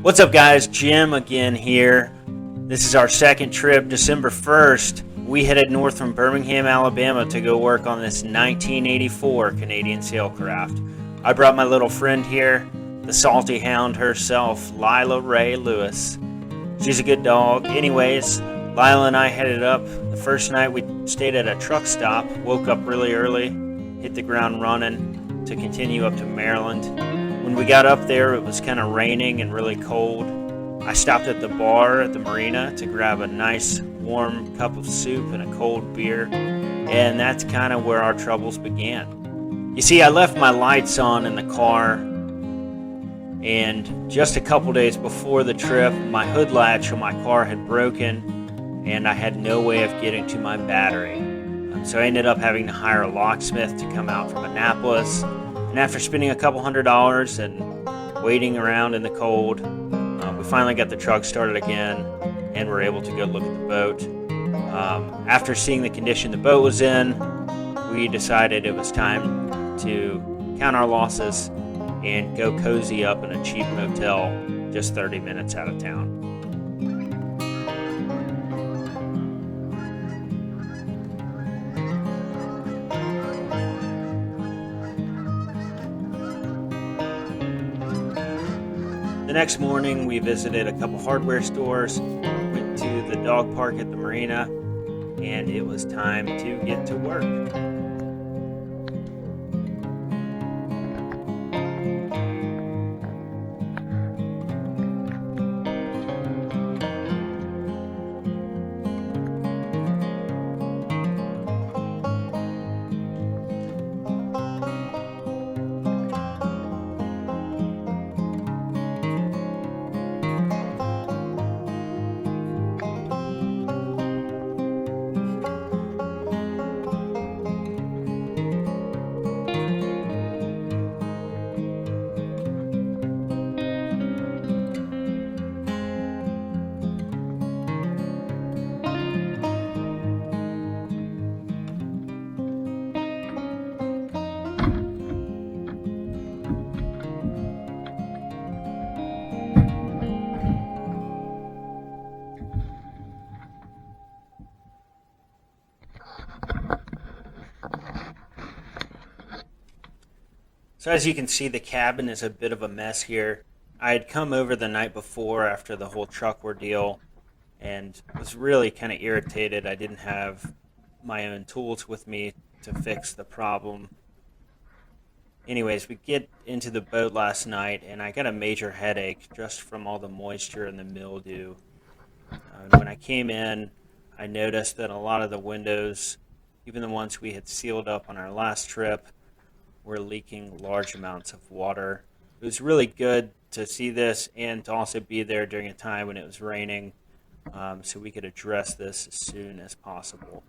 What's up, guys? Jim again here. This is our second trip. December 1st, we headed north from Birmingham, Alabama to go work on this 1984 Canadian Sailcraft. I brought my little friend here, the salty hound herself, Lila Ray Lewis. She's a good dog. Anyways, Lila and I headed up. The first night we stayed at a truck stop, woke up really early, hit the ground running to continue up to Maryland. When we got up there, it was kind of raining and really cold. I stopped at the bar at the marina to grab a nice warm cup of soup and a cold beer, and that's kind of where our troubles began. You see, I left my lights on in the car, and just a couple days before the trip, my hood latch on my car had broken, and I had no way of getting to my battery. So I ended up having to hire a locksmith to come out from Annapolis. And after spending a couple $100s and waiting around in the cold, we finally got the truck started again and were able to go look at the boat. After seeing the condition the boat was in, we decided it was time to count our losses and go cozy up in a cheap motel just 30 minutes out of town. The next morning, we visited a couple hardware stores, went to the dog park at the marina, and it was time to get to work. So as you can see, the cabin is a bit of a mess here. I had come over the night before after the whole truck ordeal and was really kind of irritated. I didn't have my own tools with me to fix the problem. Anyways, we get into the boat last night and I got a major headache just from all the moisture and the mildew. When I came in, I noticed that a lot of the windows, even the ones we had sealed up on our last trip, were leaking large amounts of water. It was really good to see this and to also be there during a time when it was raining, so we could address this as soon as possible.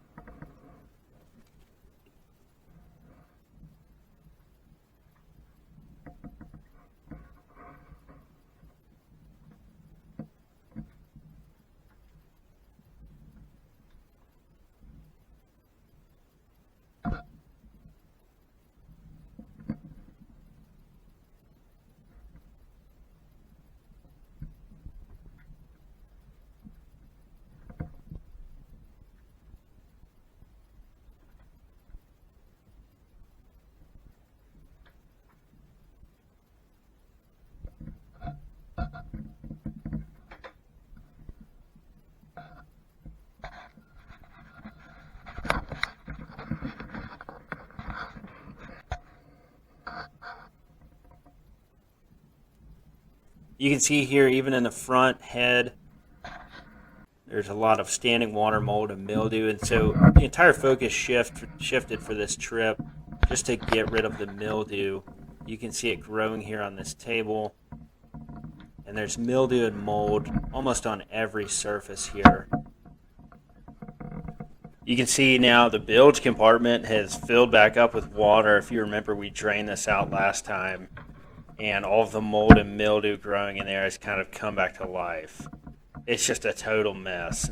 You can see here, even in the front head, there's a lot of standing water, mold, and mildew, and so the entire focus shifted for this trip just to get rid of the mildew. You can see it growing here on this table, and there's mildew and mold almost on every surface here. You can see now the bilge compartment has filled back up with water. If you remember, we drained this out last time, and all of the mold and mildew growing in there has kind of come back to life. It's just a total mess.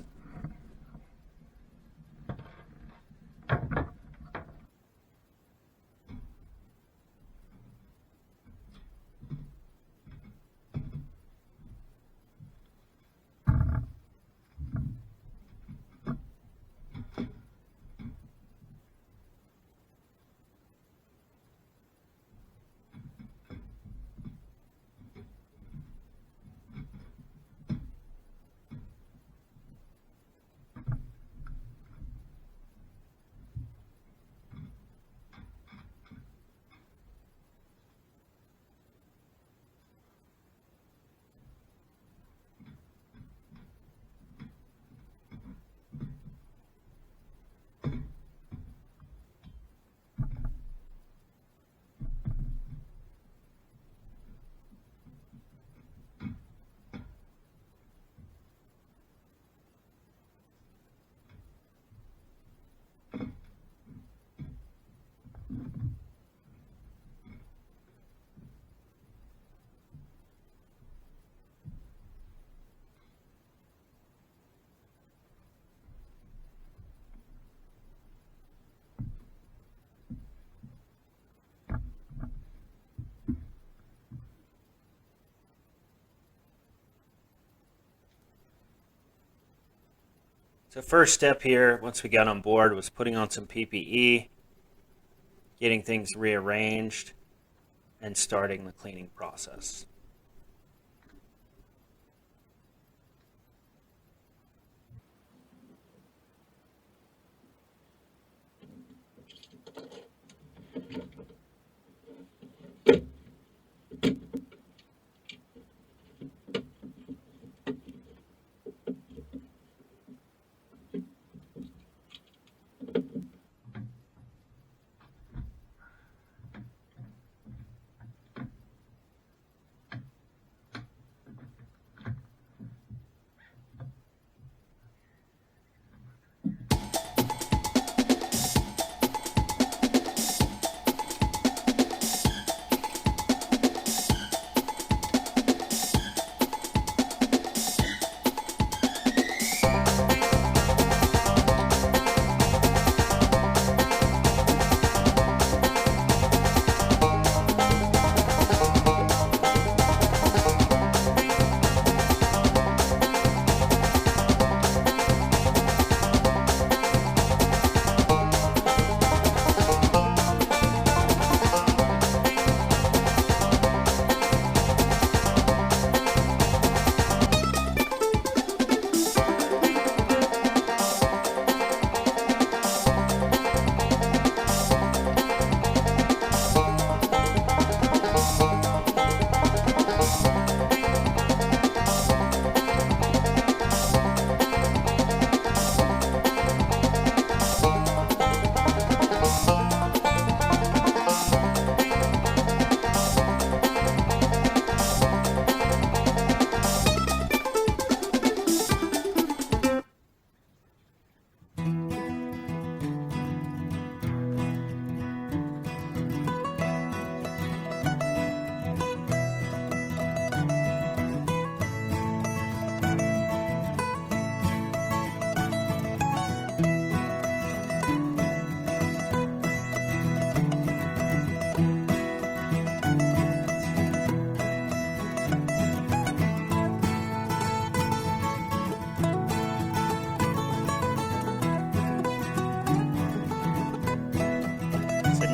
So first step here, once we got on board, was putting on some PPE, getting things rearranged, and starting the cleaning process.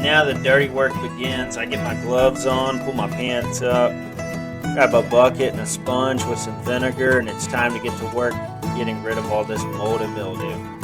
Now the dirty work begins. I get my gloves on, pull my pants up, grab a bucket and a sponge with some vinegar, and it's time to get to work getting rid of all this mold and mildew.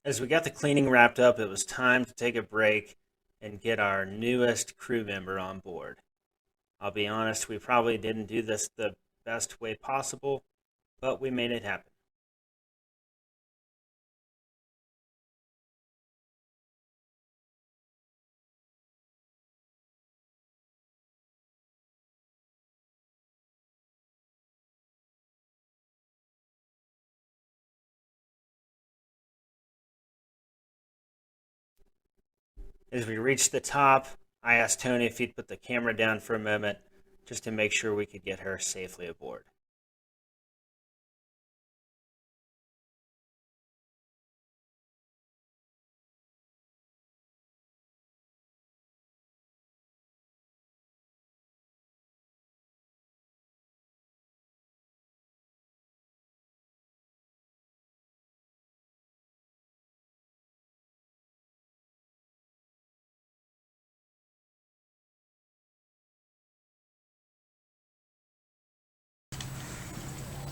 As we got the cleaning wrapped up, it was time to take a break and get our newest crew member on board. I'll be honest, we probably didn't do this the best way possible, but we made it happen. As we reached the top, I asked Tony if he'd put the camera down for a moment just to make sure we could get her safely aboard.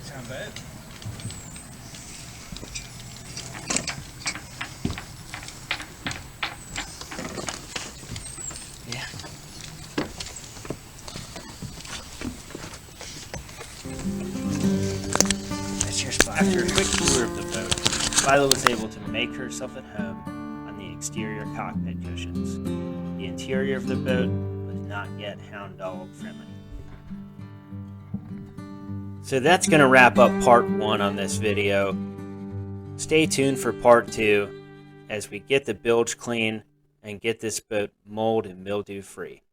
Sound bad? Yeah. That's your spot. After a quick tour of the boat, Lila was able to make herself at home on the exterior cockpit cushions. The interior of the boat was not yet hound dog friendly. So that's going to wrap up part 1 on this video. Stay tuned for part 2 as we get the bilge clean and get this boat mold and mildew free.